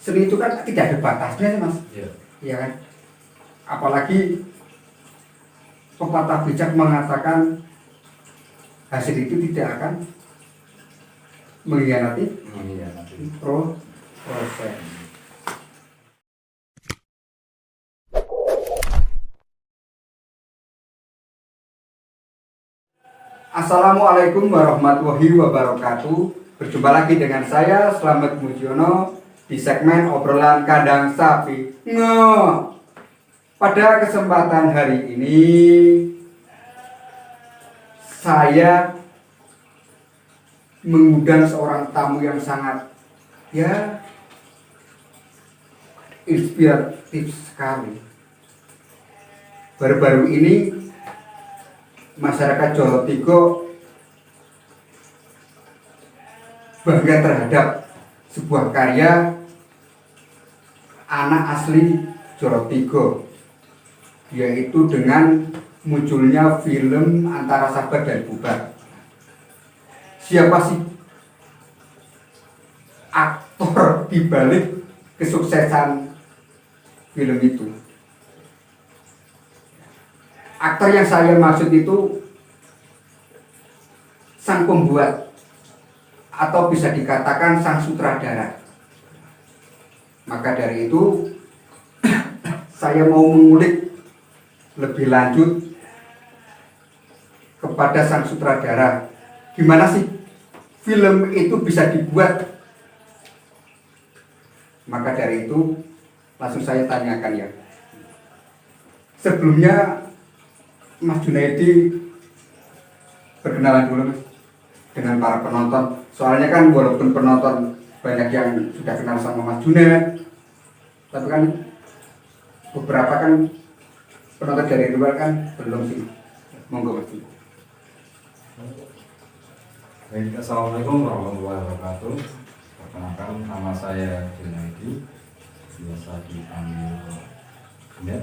seni itu kan tidak ada batasnya Mas. Iya kan? Apalagi pepatah bijak mengatakan hasil itu tidak akan mengkhianati proses. Assalamualaikum warahmatullahi wabarakatuh. Berjumpa lagi dengan saya Slamet Mujiono di segmen obrolan kandang sapi. Pada kesempatan hari ini saya mengundang seorang tamu yang sangat inspiratif sekali. Baru-baru ini masyarakat Jawa Tigo bangga terhadap sebuah karya anak asli Jawa Tigo, yaitu dengan munculnya film Antara Sabar dan Bubar. Siapa sih aktor dibalik kesuksesan film itu? Aktor yang saya maksud itu sang pembuat atau bisa dikatakan sang sutradara. Maka dari itu saya mau mengulik lebih lanjut kepada sang sutradara. Gimana sih film itu bisa dibuat? Maka dari itu langsung saya tanyakan ya. Sebelumnya Mas Junaidi perkenalan dulu Mas dengan para penonton. Soalnya kan walaupun penonton banyak yang sudah kenal sama Mas Junaid, tapi kan beberapa kan penonton dari luar kan belum sih. Monggo Mas Junaid. Baik, assalamualaikum warahmatullahi wabarakatuh. Perkenalkan, nama saya Junaidi, biasa dipanggil Junaid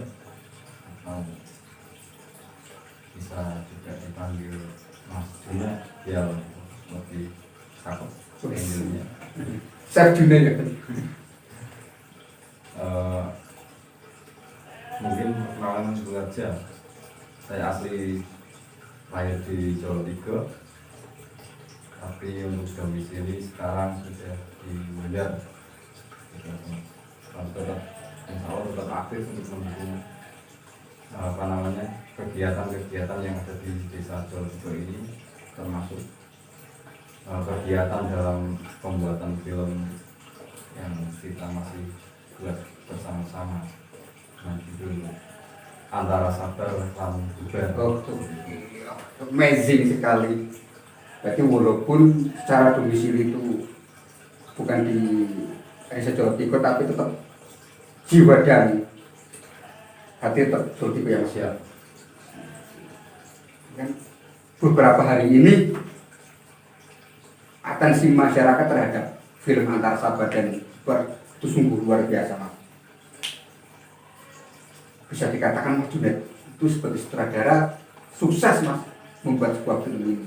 atau bisa juga dipanggil Mas Junaid biar lebih cakep panggilnya. Chef Junaid ya. Mungkin perkenalan dulu aja. Saya asli lahir di Jawa Tigo, tapi untuk domisili sekarang sudah di Mandar. Tetap tetap aktif untuk mendukung kegiatan-kegiatan yang ada di desa Jawa Tigo ini, termasuk kegiatan dalam pembuatan film yang kita masih buat bersama-sama dengan judul Antara Sabar dan Bubar. Amazing sekali. Berarti walaupun secara domisili itu bukan di desa Jawa Tigo, tapi tetap jiwa dan hati tetap Jawa Tigo yang siap. Kan beberapa hari ini atensi masyarakat terhadap film Antara Sabar dan Bubar itu sungguh luar biasa Mas. Bisa dikatakan Mas Junaid itu sebagai sutradara sukses Mas membuat sebuah film ini.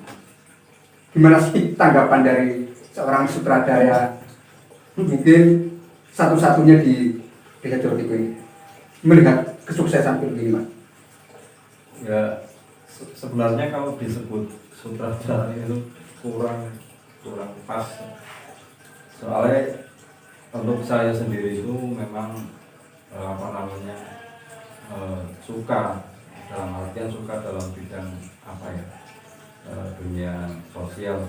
Gimana sih tanggapan dari seorang sutradara mungkin satu-satunya di desa Jawa Tigo ini melihat kesuksesan film ini Mas? Ya, sebenarnya kalau disebut sutradara itu kurang pas. Soalnya untuk saya sendiri itu memang suka, dalam artian suka dalam bidang dunia sosial,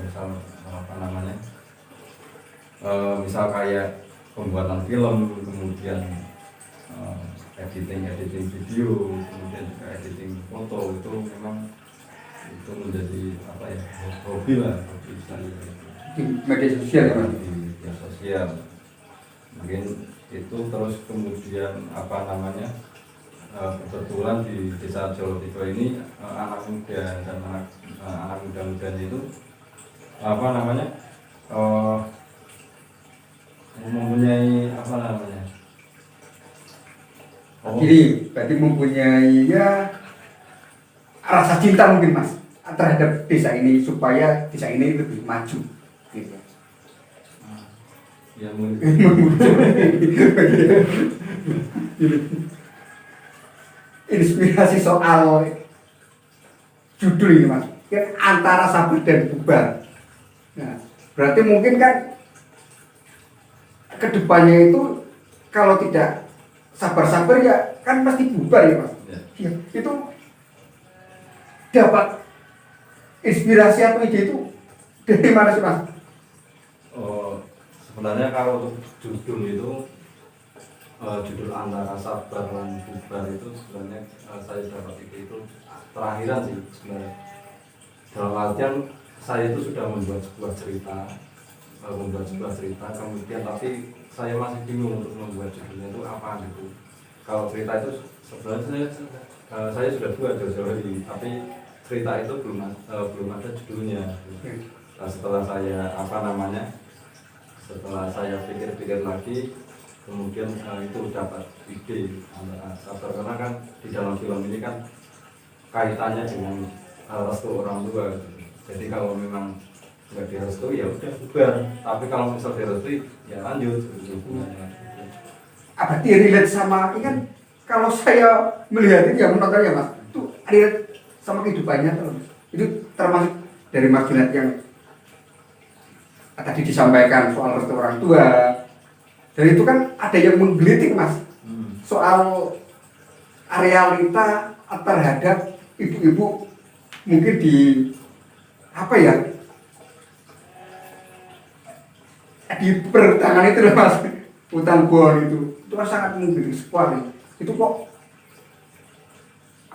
misal kayak pembuatan film, kemudian editing video, kemudian juga editing foto, itu memang itu menjadi hobi saya Di media sosial ya Mas? di media sosial. Mungkin itu terus kemudian kebetulan di desa Jawa Tigo ini anak muda dan anak muda-mudanya itu mempunyai Jadi berarti mempunyai rasa cinta mungkin Mas terhadap desa ini supaya desa ini lebih maju gitu. yang mungkin inspirasi soal judul ini mas, kan antara sabar dan bubar. Nah, berarti mungkin kan kedepannya itu kalau tidak sabar-sabar ya kan pasti bubar ya mas. ya. Ya, itu dapat inspirasi atau ide itu dari mana sih mas? Oh, sebenarnya kalau untuk judul itu judul antara sabar dan bubar itu sebenarnya saya dapat itu terakhiran sih sebenarnya. Dalam artian saya itu sudah membuat sebuah cerita kemudian tapi saya masih bingung untuk membuat judulnya itu apa gitu. Kalau cerita itu sebenarnya saya sudah buat jauh-jauh hari, tapi cerita itu belum ada judulnya. Nah, setelah saya pikir-pikir lagi, kemudian itu dapat ide antara sabar, karena kan di dalam film ini kan kaitannya dengan restu orang tua gitu. Jadi kalau memang nggak direstui ya udah bubar, tapi kalau misal direstui ya lanjut hubungannya. Berarti relate sama ini kan, kalau saya melihat itu ya menontonnya mas, itu relate sama kehidupannya tuh. Itu termasuk dari Mas Junet yang tadi disampaikan soal restu orang tua, dan itu kan ada yang menggelitik mas soal realita terhadap ibu-ibu mungkin di apa ya, di pertengahan itu loh mas, hutan bon itu kan sangat menggelitik sekali. Itu kok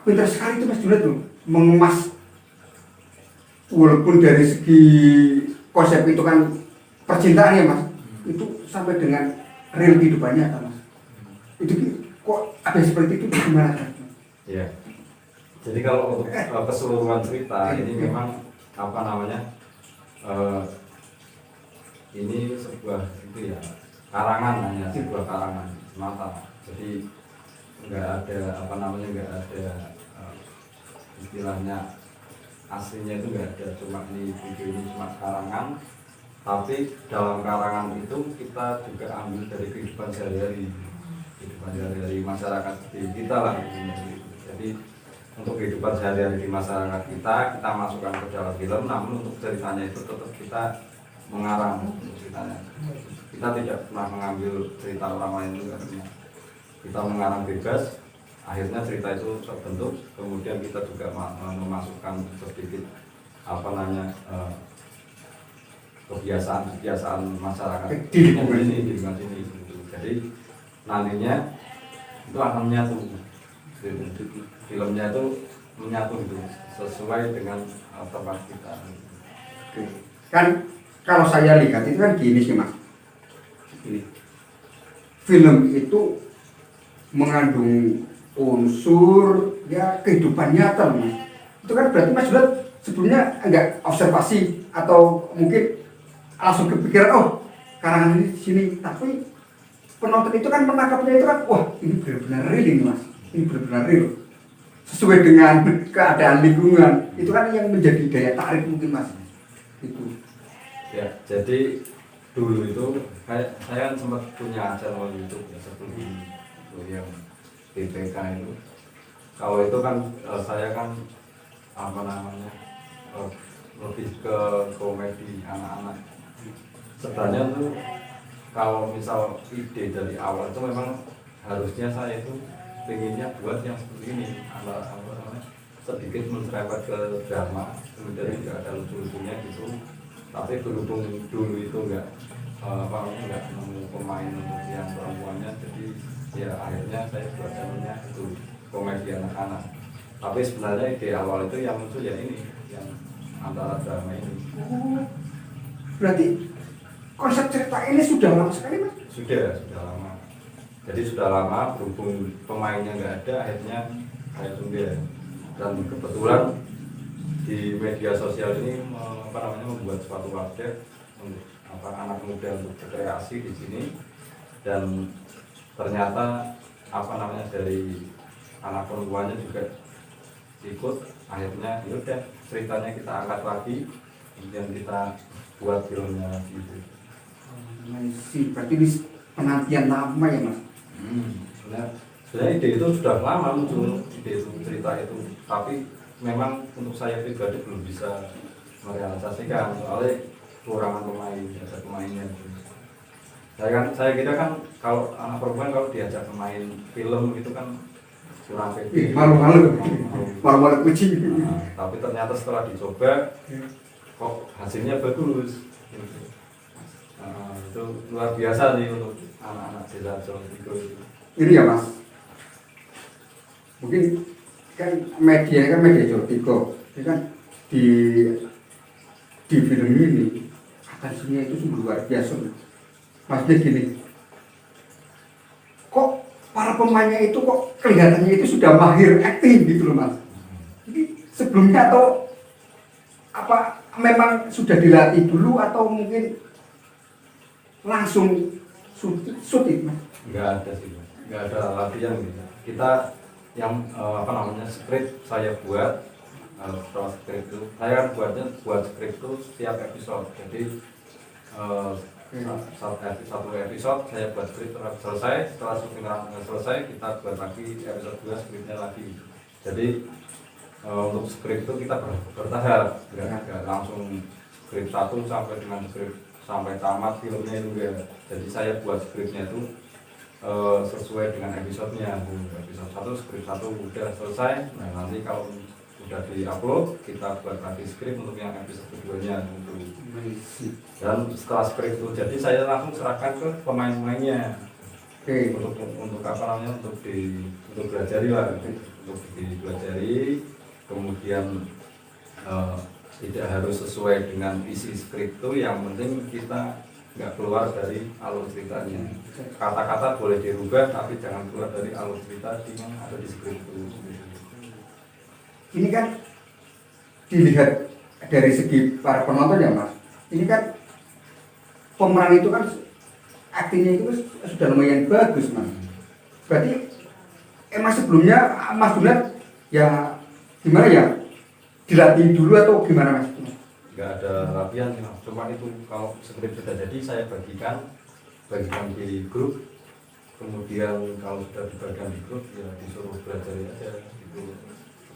pintar sekali itu Mas Junet tuh mengemas, walaupun dari segi konsep itu kan percintaan ya mas, itu sampai dengan real kehidupannya kan mas. Itu kok ada seperti itu gimana kan? Ya. Jadi kalau untuk keseluruhan cerita ini memang apa namanya ini sebuah itu ya karangan, hanya sebuah karangan semata. Jadi nggak ada apa namanya, nggak ada istilahnya aslinya itu nggak ada, cuma di video ini cuma karangan, tapi dalam karangan itu kita juga ambil dari kehidupan sehari-hari masyarakat di kita lah. Jadi untuk kehidupan sehari-hari di masyarakat kita masukkan ke dalam film, namun untuk ceritanya itu tetap kita mengarang untuk ceritanya. Kita tidak pernah mengambil cerita orang lain juga, kita mengarang bebas. Akhirnya cerita itu terbentuk, kemudian kita juga memasukkan sedikit apa namanya kebiasaan masyarakat di lingkungan sini. Jadi nantinya itu akan menyatu, filmnya itu menyatu gitu, sesuai dengan tempat kita. Kan kalau saya lihat itu kan gini sih mas, film itu mengandung unsur ya kehidupan nyata mas. Itu kan berarti mas Junet sebelumnya enggak observasi atau mungkin langsung kepikiran oh karangan ini di sini, tapi penonton itu kan menangkapnya itu kan wah ini benar-benar real ini mas, ini benar-benar real sesuai dengan keadaan lingkungan. Itu kan yang menjadi daya tarik mungkin mas itu. Ya, jadi dulu itu saya kan sempat punya channel YouTube ya sebelum itu yang BPK itu. Kalau itu kan saya kan apa namanya lebih ke komedi anak-anak. Sebenarnya tuh kalau misal ide dari awal itu memang harusnya saya itu pengennya buat yang seperti ini, apa namanya sedikit mencerewet ke drama, kemudian juga ada lucu-lucunya gitu. Tapi berhubung dulu itu nggak nemu pemain untuk yang perempuannya, jadi ya akhirnya saya buat channelnya itu komedi anak-anak. Tapi sebenarnya ide awal itu yang muncul ya ini, yang antara drama ini. Berarti konsep cerita ini sudah lama sekali mas? Sudah lama. Jadi sudah lama, berhubung pemainnya nggak ada, akhirnya saya tunda. Dan kebetulan di media sosial ini membuat suatu wadah untuk anak muda untuk berkreasi di sini, dan ternyata dari anak perempuannya juga ikut. Akhirnya yaudah ceritanya kita angkat lagi, kemudian kita buat filmnya gitu. Masih, berarti ini penantian lama ya mas? Sebenarnya ide itu sudah lama muncul, ide itu, cerita itu, tapi memang untuk saya pribadi belum bisa merealisasikan soalnya kekurangan pemain, ada pemainnya. Saya kira kan kalau anak perempuan kalau diajak pemain film itu kan kurang pede, malu kucing. tapi ternyata setelah dicoba kok hasilnya bagus. Itu luar biasa nih untuk anak-anak desa Jolotiko itu. Ini ya mas, mungkin kan media Jolotiko, ini kan di film ini atensinya itu sungguh luar biasa. Maksudnya gini, kok para pemainnya itu kok kelihatannya itu sudah mahir acting gitu loh mas. Jadi sebelumnya atau apa memang sudah dilatih dulu atau mungkin langsung syuting mas? Enggak ada sih, enggak ada latihan gitu. Kita yang skrip saya buat, setelah skrip itu saya kan buat skrip itu setiap episode. Jadi satu episode saya buat skrip selesai, setelah syuting selesai kita buat lagi episode 2 skripnya lagi. Jadi untuk skrip itu kita bertahap, enggak langsung skrip 1 sampai dengan skrip sampai tamat filmnya itu enggak. Jadi saya buat skripnya itu sesuai dengan episodenya. Episode 1 skrip 1 udah selesai, nah nanti kalau udah di-upload kita buat lagi skrip untuk yang episode keduanya gitu. Dan setelah skrip itu jadi saya langsung serahkan ke pemain-pemainnya untuk apa namanya untuk belajari lah, untuk dipelajari, kemudian tidak harus sesuai dengan isi skrip itu, yang penting kita nggak keluar dari alur ceritanya. Kata-kata boleh dirubah tapi jangan keluar dari alur cerita yang ada di skrip itu. Ini kan dilihat dari segi para penonton ya mas, ini kan pemeran itu kan aktingnya itu sudah lumayan bagus mas. Berarti mas sebelumnya mas Dunar ya gimana ya, dilatih dulu atau gimana mas? Nggak ada latihan sih mas, cuma itu kalau skrip sudah jadi saya bagikan di grup, kemudian kalau sudah dibagikan di grup ya disuruh belajar aja gitu.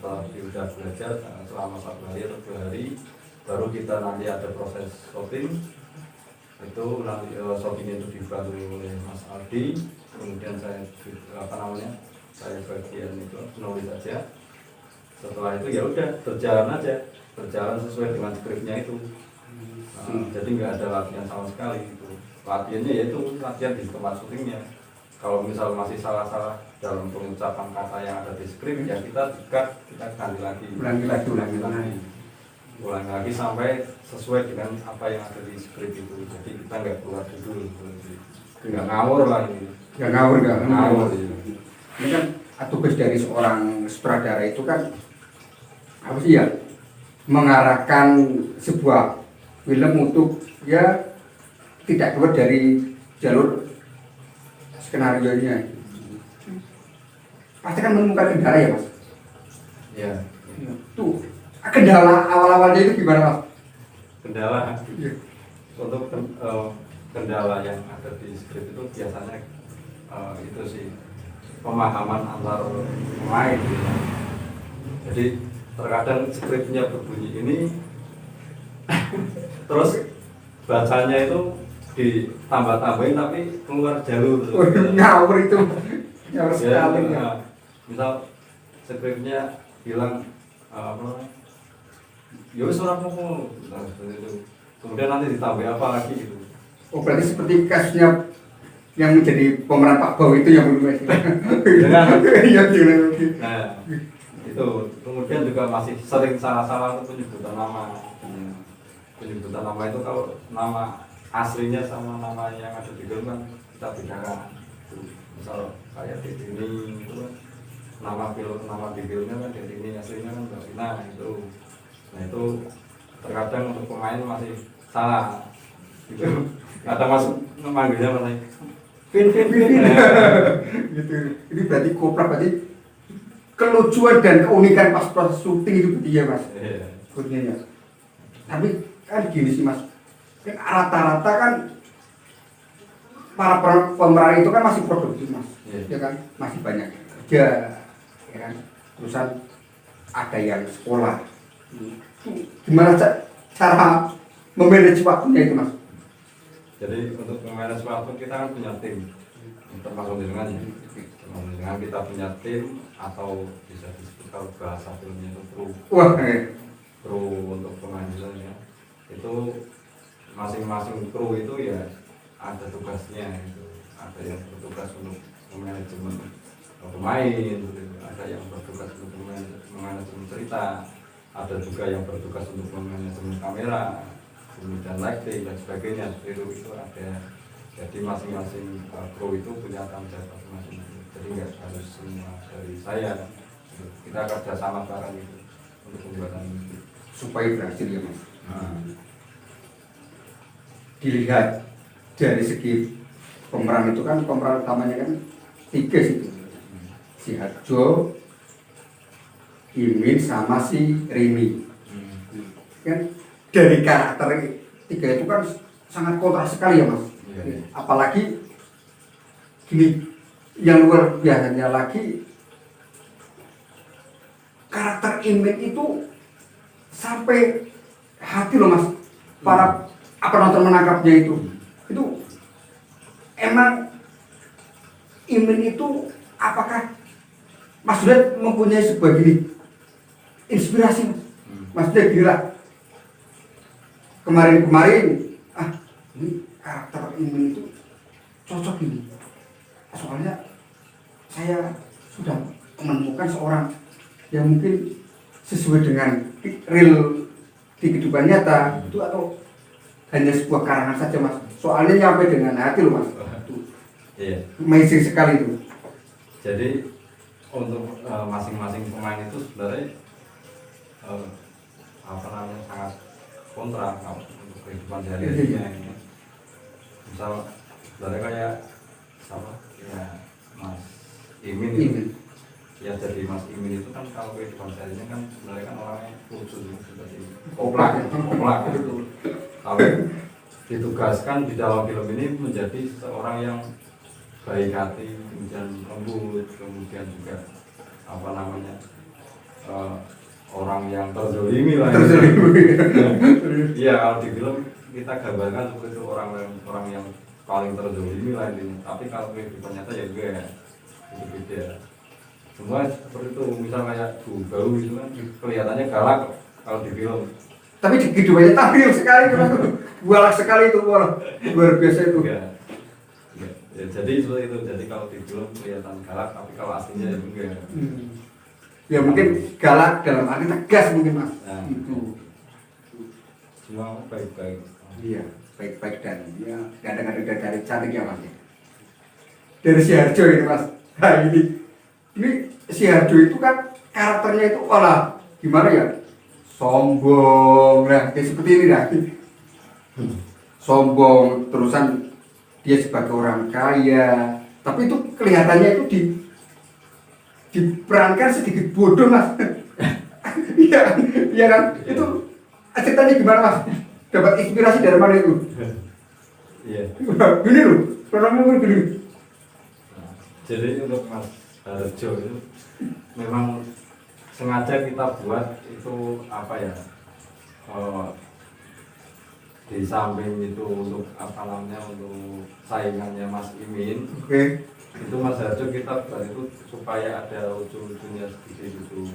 Setelah sudah belajar selama 1 hari atau 2 hari, baru kita nanti ada proses shooting. Itu nanti shooting itu dibantu oleh Mas Aldi, kemudian saya saya bagian itu nulis saja. Setelah itu ya udah berjalan sesuai dengan skripnya itu. Jadi nggak ada latihan sama sekali gitu. Latihannya yaitu latihan di tempat syutingnya. Kalau misal masih salah-salah dalam pengucapan kata yang ada di skrip ya kita ganti lagi, ulangi lagi sampai sesuai dengan apa yang ada di skrip itu. Jadi kita nggak keluar dulu, nggak ngawur lah ini. Nggak ngawur. Ini Ini kan tugas dari seorang sutradara itu kan apa sih ya, mengarahkan sebuah film untuk ya tidak keluar dari jalur skenario-nya. Pasti kan menemukan kendala ya mas? Ya. Tuh, kendala awal-awalnya itu gimana mas? Kendala untuk kendala yang ada di skrip itu biasanya itu sih pemahaman antar pemain gitu. Jadi terkadang skripnya berbunyi ini terus bacanya itu ditambah-tambahin tapi keluar jalur. Ngawur itu, ngawur sekali ya. Misal skripnya bilang ya wis ora apa-apa, kemudian nanti ditambah apa lagi gitu. Oh berarti seperti kasusnya yang menjadi pemeran Pak Bau itu yang belum masih. Iya Nah itu kemudian juga masih sering salah-salah untuk penyebutan nama. Penyebutan nama itu kalau nama aslinya sama nama yang ada di film kan kita bedakan. Misal kayak di sini itu kan nama di filmnya kan di sini aslinya kan Mbak Vina itu. Nah itu terkadang untuk pemain masih salah. Gitu. Kata masuk memanggilnya masih Vin. Gitu. Ini berarti koprak, berarti kelucuan dan keunikan pas proses syuting itu berarti ya mas. Iya. Tapi kan gini sih mas, rata-rata kan para pemeran itu kan masih produktif mas, Iya. ya kan masih banyak kerja, ya kan terusan ada yang sekolah. Gimana cara memanage waktunya itu mas? Jadi untuk memanage waktu kita kan punya tim, termasuk dengan kita punya tim atau bisa disebut kalau bahasa filmnya itu kru. Wah, Kru untuk pemanggilannya itu masing-masing kru itu ya ada tugasnya itu, ada yang bertugas untuk manajemen pemain gitu. Ada yang bertugas untuk manajemen cerita, ada juga yang bertugas untuk manajemen kamera, kemudian lighting dan sebagainya. Itu ada, jadi masing-masing kru itu punya tanggung jawab masing-masing, jadi nggak harus semua dari saya, kita kerjasama bareng itu untuk pembuatan itu supaya berhasil ya mas. nah, Dilihat dari segi pemeran itu kan pemeran utamanya kan 3 situ, si Harjo, Imin sama si Rimi. Kan dari karakter 3 itu kan sangat kontras sekali ya mas. Iya. Apalagi gini, yang luar biasanya lagi karakter Imin itu sampai hati loh mas, para penonton menangkapnya itu emang Imin itu apakah Mas Dudet mempunyai sebuah gini inspirasi mas Dudet gila kemarin ini karakter Imin itu cocok ini, soalnya saya sudah menemukan seorang yang mungkin sesuai dengan real di kehidupan nyata itu, atau hanya sebuah karangan saja mas, soalnya nyampe dengan hati loh mas. iya. Amazing sekali itu. Jadi untuk masing-masing pemain itu sebenarnya sangat kontra untuk kehidupan sehari-harinya ini. Misal sebenarnya kayak sama ya Mas Imin itu. Ya jadi Mas Imin itu kan kalau kehidupan sehari-harinya kan sebenarnya kan orangnya lucu seperti koplak gitu. Kalau ditugaskan di dalam film ini menjadi seorang yang baik hati, kemudian lembut, kemudian juga orang yang terzolimi lah. Iya, kalau di film kita gambarkan seperti itu orang yang paling terzolimi lah ini. Tapi kalau kehidupan nyata ya enggak, itu beda. Semua seperti itu, misal kayak Bau itu kan kelihatannya galak kalau di film. Tapi di kehidupannya tampil sekali, galak sekali itu, luar biasa itu. Ya, jadi seperti itu. Jadi kalau di film kelihatan galak, tapi kalau aslinya ya enggak. Ya mungkin galak dalam arti tegas mungkin mas. Nah, itu. Semua baik-baik. Iya, baik-baik dan ya kadang-kadang dari cantik ya mas. Dari si Harjo ini mas. Nah ini si Harjo itu kan karakternya itu gimana ya? Sombong, nah kayak seperti ini dah. Sombong, terusan dia sebagai orang kaya, tapi itu kelihatannya itu diperankan sedikit bodoh mas. Iya, iya kan? Itu ceritanya gimana mas? Dapat inspirasi dari mana itu? Iya. Gini loh, orangnya gini. Jadi untuk Mas Harjo itu memang sengaja kita buat itu di samping itu untuk untuk saingannya Mas Imin. Oke. Itu Mas Harjo kita buat itu supaya ada lucu-lucunya sedikit itu.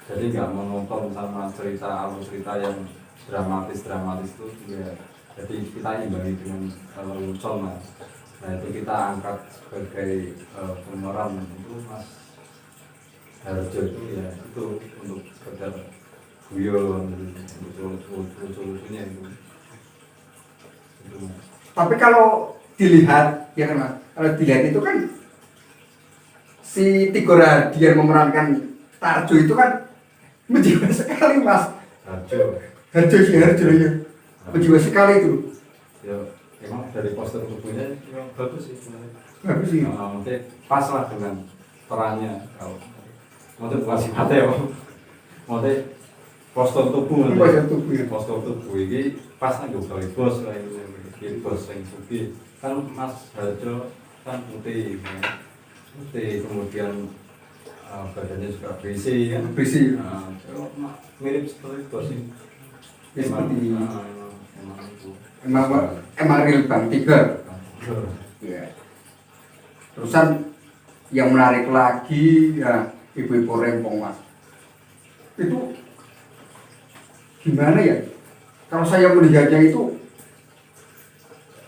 Jadi nggak menonton sama alur cerita yang dramatis itu ya. Jadi kita imbangi dengan lelucon mas. Nah itu kita angkat sebagai pemeran itu Mas Harjo itu ya itu untuk sekedar guyon, untuk lucu-lucunya itu. Tapi kalau dilihat ya kan mas, kalau dilihat itu kan si Tigor Radian memerankan Tarjo itu kan menjiwa sekali mas. Harjo ya, menjiwa sekali itu. Ya emang dari poster tubuhnya memang bagus sih sebenarnya. Bagus sih. Maksudnya pas lah dengan perannya. Kalau maksudnya bukan sifatnya ya, maksudnya postur tubuh. Postur tubuh ya. Postur tubuh ini pas nggak bos lah itu. sugih bos sing sugih kan Mas Harjo kan putih ya. Putih kemudian badannya juga berisi kan Berisi. mirip seperti bos ini Ya, seperti emang itu emang real Bang Tiger. Ya. Terusan yang menarik lagi ya ibu-ibu rempong Mas. Itu gimana ya? Kalau saya melihatnya itu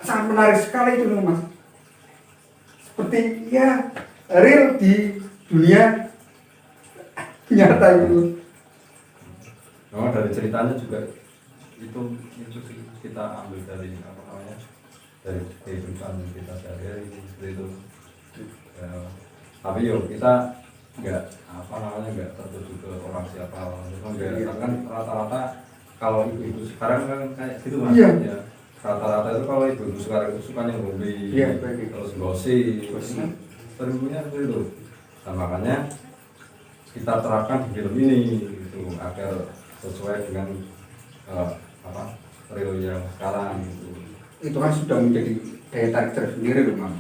sangat menarik sekali itu loh Mas. Seperti ya real di dunia nyata itu. Oh, dari ceritanya juga itu sih kita ambil dari apa namanya dari kehidupan kita sehari-hari seperti itu. Ya, tapi yuk kita nggak apa namanya nggak tertuju ke orang siapa kan rata-rata kalau ibu-ibu sekarang kan kayak gitu Mas. Iya. Ya, rata-rata itu kalau ibu-ibu sekarang itu sukanya ngombe Iya, terus gosip seringnya seperti itu. Nah, makanya kita terapkan di film ini gitu agar sesuai dengan apa real yang sekarang gitu. Itu kan sudah menjadi daya tarik tersendiri loh Mas.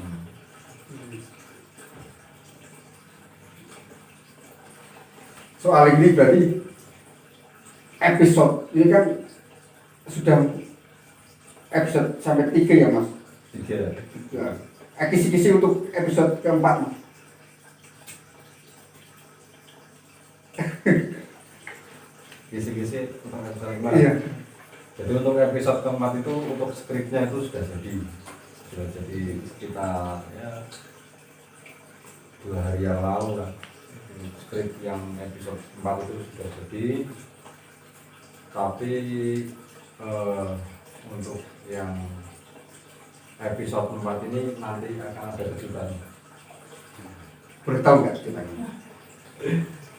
Soal ini berarti episode ini kan sudah episode sampai 3 ya Mas. 3. Ya. Kisi-kisi untuk episode keempat Mas. Kisi-kisi untuk episode keempat. Iya. Jadi untuk episode keempat itu untuk skripnya itu sudah jadi sekitar ya 2 hari yang lalu lah. Skrip yang episode 4 itu sudah jadi, tapi untuk yang episode 4 ini nanti akan ada kejutan. Beritahu nggak ceritanya?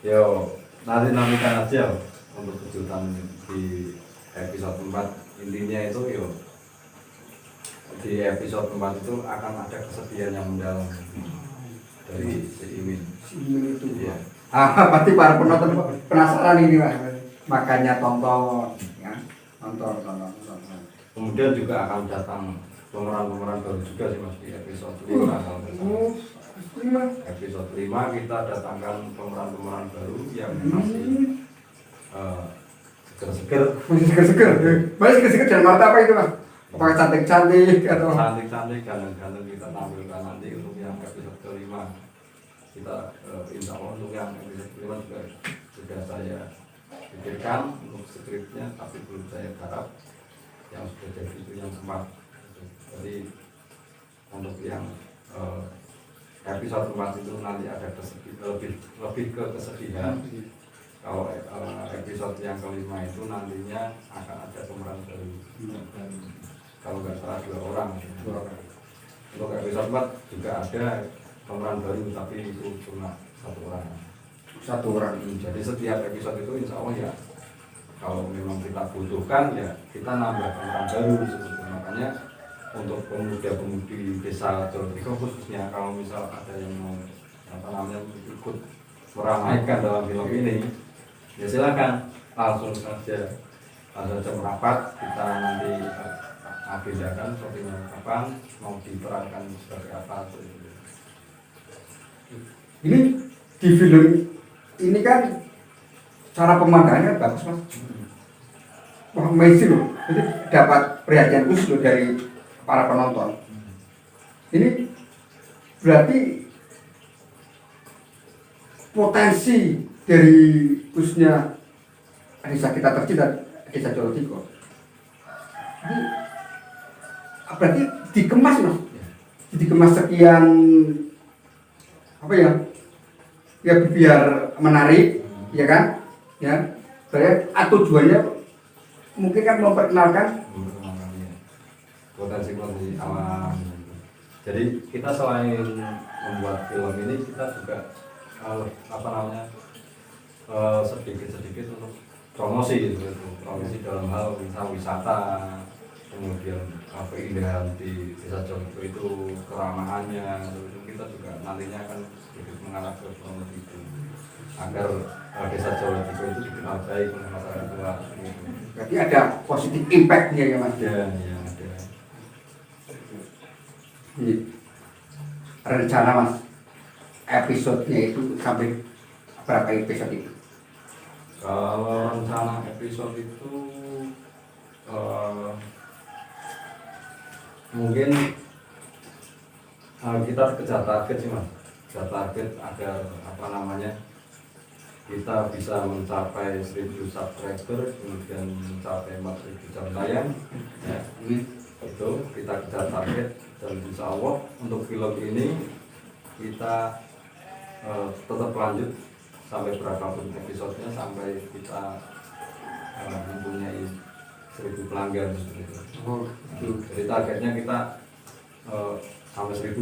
Yo nanti nantikan aja untuk kejutan di episode 4. Intinya itu yo di episode 4 itu akan ada kesedihan yang mendalam dari si Imin. Ini itu. Iya. Pasti para penonton penasaran ini Mas. Makanya tonton ya. Tonton. Kemudian juga akan datang pemeran-pemeran baru juga sih Mas di episode 5 kalau nggak salah. Episode 5 kita datangkan pemeran-pemeran baru yang masih seger-seger. Masih seger-seger. Masih seger-seger dan marta apa itu Mas? Apakah cantik-cantik atau Cantik-cantik ganteng-ganteng kita tampilkan nanti untuk yang episode kelima. Kita insya Allah untuk yang episode kelima juga sudah saya pikirkan untuk skripnya, tapi belum saya garap. Yang sudah jadi itu yang keempat. Jadi untuk yang episode 4 itu nanti ada lebih ke kesedihan. Kalau episode yang kelima itu nantinya akan ada pemeran baru. Kalau nggak salah 2 orang. Untuk episode 4 juga ada pemeran baru, tapi itu cuma 1 orang. 1 orang. Jadi setiap episode itu insya Allah ya kalau memang kita butuhkan ya kita nambah pemeran baru sebetulnya. Makanya untuk pemuda-pemudi desa Jolotiko khususnya kalau misal ada yang mau apa namanya ikut meramaikan dalam film ini ya silakan langsung saja merapat, kita nanti agendakan sepertinya kapan mau diperankan sebagai apa. Ini di film ini kan cara pemandangannya bagus Mas. Wah, amazing loh. Jadi dapat perhatian khusus loh dari para penonton. Ini berarti potensi dari khususnya desa kita tercinta, desa Jolotiko. Ini berarti dikemas loh. Dikemas sekian apa ya? Ya biar menarik, ya kan? Ya. Berarti tujuannya mungkin kan memperkenalkan potensi alam. Jadi kita selain membuat film ini kita juga apa namanya sedikit untuk promosi gitu, promosi dalam hal misal wisata, kemudian keindahan di desa Jolotiko itu, keramahannya, itu kita juga nantinya akan sedikit mengarah ke promosi itu agar desa Jolotiko itu dikenal baik oleh masyarakat luas. Berarti ada positif impactnya ya Mas. Ya, ada. Ini rencana Mas episodenya itu sampai berapa episode itu? Kalau rencana episode itu mungkin kita kejar target sih Mas, kejar target agar apa namanya kita bisa mencapai 1000 subscriber, kemudian mencapai 4000 jam tayang ya. Itu kita kejar target, dan insya Allah untuk film ini kita tetap lanjut sampai berapapun episodenya, sampai kita mempunyai 1000 pelanggan seperti itu. Oh, gitu. Jadi targetnya kita sampai 1000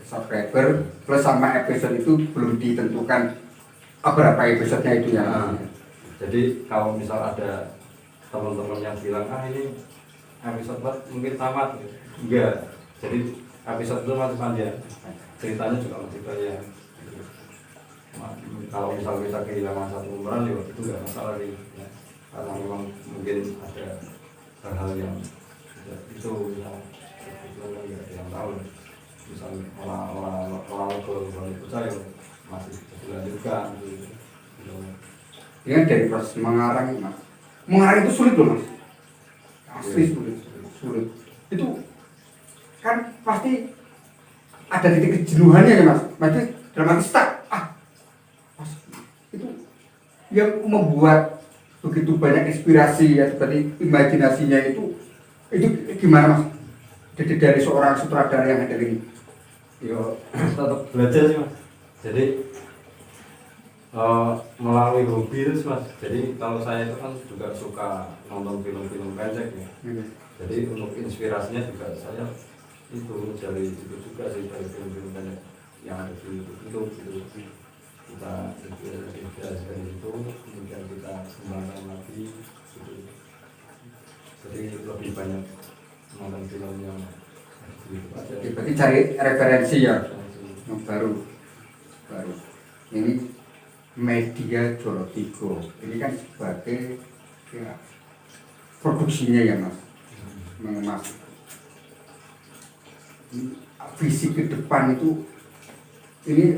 Subscriber plus sama episode itu belum ditentukan berapa episodenya itu ya. Nah, jadi kalau misal ada teman-teman yang bilang ini episode 4 mungkin tamat, enggak. Jadi episode itu masih panjang, ceritanya juga masih banyak. Kalau misal kita kehilangan satu pemeran ya itu enggak masalah nih ya. Karena memang mungkin ada hal-hal yang itu yang tahu, misal orang ke saya masih dilanjutkan gitu. Ini dari proses mengarang Mas. Mengarang itu sulit loh Mas. Asli sulit. Itu kan pasti ada titik kejenuhannya ya Mas. Pasti dalam arti stuck. Mas, itu yang membuat begitu banyak inspirasi ya, seperti imajinasinya itu gimana Mas? Dari seorang sutradara yang ada ini. Yo tetap belajar sih Mas. Jadi melalui hobi itu Mas. Jadi kalau saya itu kan juga suka nonton film-film pendek ya. Jadi untuk inspirasinya juga saya itu dari itu juga sih, dari film-film pendek yang ada di YouTube itu kita inspirasi dari itu, kemudian kita kembangkan lagi gitu. Jadi lebih banyak nonton film yang gitu aja. Berarti cari referensi ya yang baru. Ini media Jolotigo ini kan sebagai ya, produksinya ya Mas, mengemas visi ke depan itu. Ini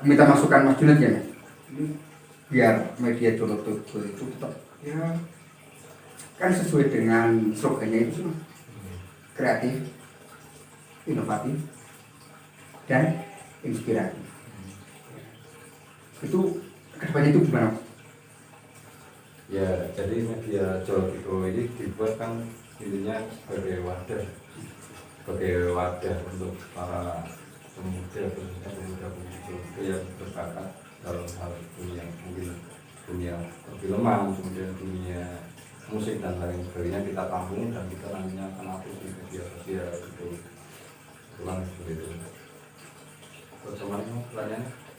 minta masukan Mas Juned ya Mas, ini biar media Jolotigo itu tetap ya kan sesuai dengan slogannya itu Mas, kreatif, inovatif, dan inspiratif. Itu kedepannya itu gimana? Ya, jadi media Jolotigo ini dibuat kan intinya sebagai wadah untuk para pemuda, khususnya pemuda-pemudi Jolotigo yang berbakat dalam hal dunia, mungkin dunia perfilman, kemudian dunia musik dan lain sebagainya, kita tampung dan kita nantinya akan upload di media sosial gitu. Pulang seperti itu. Terus kemarin pertanyaannya?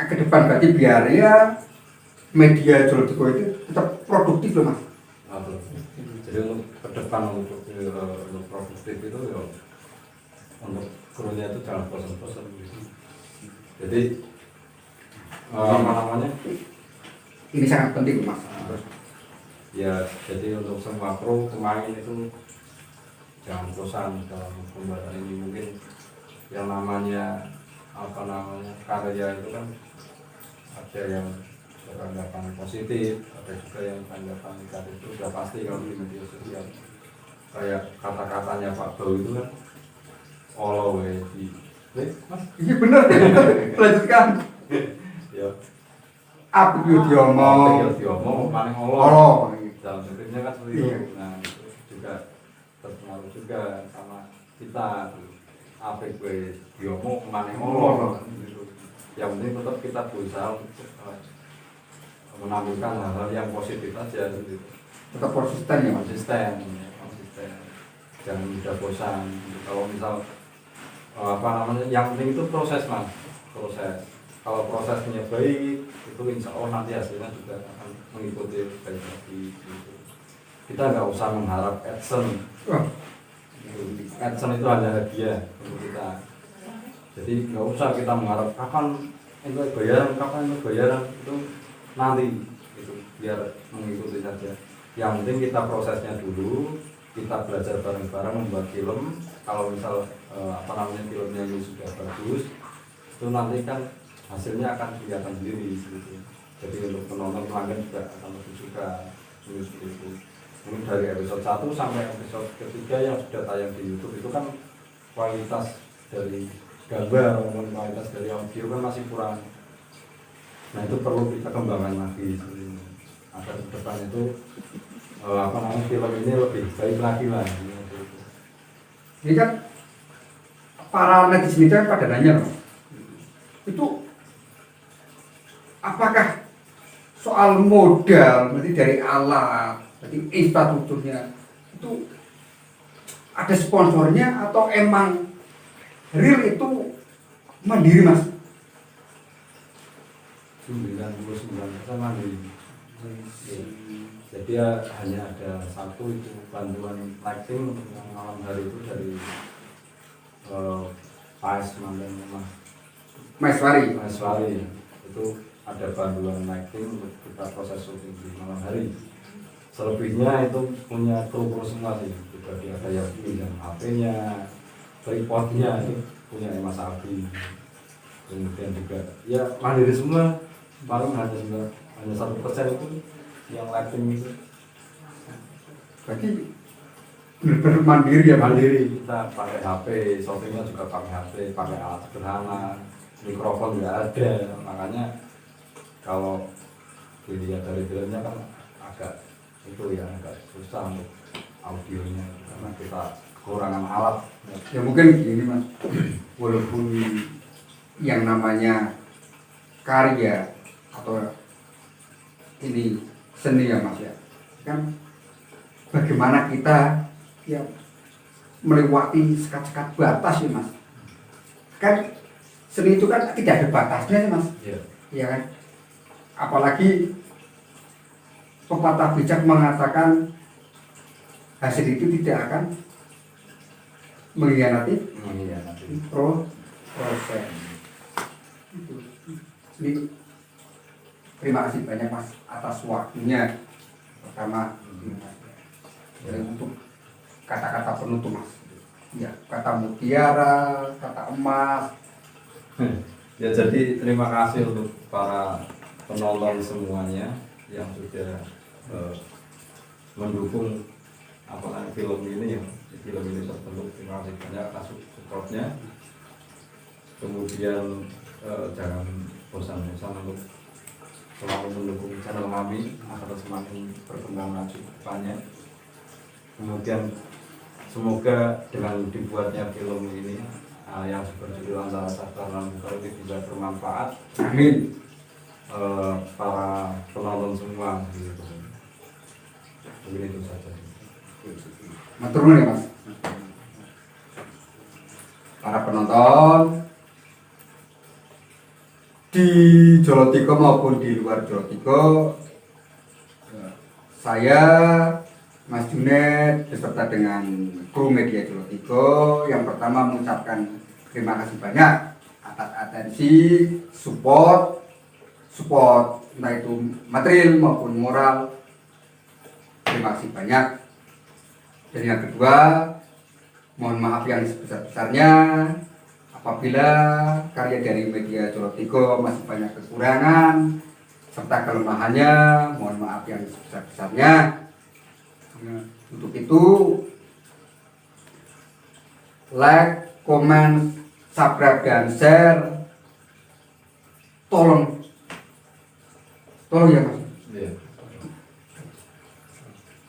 Ke depan berarti biar ya media Jolotigo itu tetap produktif loh Mas. Jadi untuk ke depan untuk produktif itu ya, untuk krunya itu jangan bosan-bosan gitu. Jadi apa namanya? Ini sangat penting Mas. Ya, jadi untuk semua kru pemain itu jangan bosan dalam pembuatan ini. Mungkin yang namanya apa namanya karya itu kan ada yang beranggapan positif, ada juga yang beranggapan negatif. Itu sudah pasti kalau di media sosial. Kayak kata-katanya Pak Bau itu kan always Mas. Iya benar. Lanjutkan. Ya. Apa itu diomong? Paling Allah. Dalam skripnya kan seperti itu. Nah, itu juga terpengaruh juga sama kita. Apa gue diomong paling Allah. Yang penting tetap kita berusaha untuk menampilkan hal-hal yang positif aja gitu. Tetap konsisten ya Mas. Konsisten. Jangan mudah bosan. Kalau misal apa namanya, yang penting itu proses Mas. Proses. Kalau prosesnya baik, itu insya Allah nanti hasilnya juga akan mengikuti baik lagi gitu. Kita nggak usah mengharap action. Action itu hanya hadiah untuk kita. Jadi nggak usah kita mengharap kapan itu bayaran, itu nanti gitu, biar mengikuti saja. Yang penting kita prosesnya dulu, kita belajar bareng-bareng membuat film. Kalau misal filmnya ini sudah bagus, itu nanti kan hasilnya akan kelihatan sendiri gitu. Jadi untuk penonton pelanggan juga akan lebih suka seperti itu. Ini dari episode 1 sampai episode ketiga yang sudah tayang di YouTube itu kan kualitas dari gambar maupun kualitas dari audio kan masih kurang. Nah itu perlu kita kembangkan lagi agar ke depan itu film ini lebih baik lagi lah. Ini kan para netizen itu pada nanya loh, itu apakah soal modal berarti dari alat, berarti infrastrukturnya itu ada sponsornya atau emang real itu mandiri mas? 99% mandiri. Jadi ya hanya ada satu itu bantuan lighting untuk yang malam hari itu dari Mas Maeswari itu ada bantuan lighting untuk kita proses syuting di malam hari. Selebihnya itu punya kru semua sih. Juga dia ada yang punya HP-nya, tripodnya itu punya Mas Abi. Kemudian juga ya mandiri semua. Kemarin hanya 1% itu yang lighting itu. Berarti benar-benar mandiri ya? Mandiri, kita pakai HP, shoppingnya juga pakai HP, pakai alat sederhana, mikrofon nggak ada. Makanya kalau dilihat dari filmnya kan agak susah untuk audionya karena kita kekurangan alat. Ya mungkin gini mas, walaupun yang namanya karya atau ini seni ya mas ya, kan bagaimana kita ya melewati sekat-sekat batas ya mas. Kan seni itu kan tidak ada batasnya ya mas. Ya kan, apalagi pepatah bijak mengatakan hasil itu tidak akan mengkhianati proses. Ini terima kasih banyak mas atas waktunya. Pertama jadi untuk kata-kata penutup mas, ya kata mutiara, kata emas. Ya jadi terima kasih untuk para penonton semuanya yang sudah mendukung film ini ya. Film ini terbentuk, terima kasih banyak atas supportnya. Kemudian jangan bosan-bosan untuk selalu mendukung channel kami agar semakin berkembang maju ke depannya. Kemudian semoga dengan dibuatnya film ini yang berjudul Antara Sabar dan Buka ini bisa bermanfaat. Amin. Para penonton semua gitu. Mungkin itu saja. Matur nuwun ya mas. Para penonton di Jolotiko maupun di luar Jolotiko, saya Mas Junet beserta dengan kru media Jolotiko yang pertama mengucapkan terima kasih banyak atas atensi, support entah itu material maupun moral. Terima kasih banyak. Dan yang kedua, mohon maaf yang sebesar-besarnya apabila karya dari media Jolotiko masih banyak kekurangan serta kelemahannya. Mohon maaf yang sebesar-besarnya. Untuk itu, like, comment, subscribe dan share. Tolong ya mas.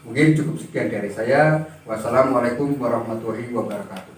Mungkin cukup sekian dari saya. Wassalamualaikum warahmatullahi wabarakatuh.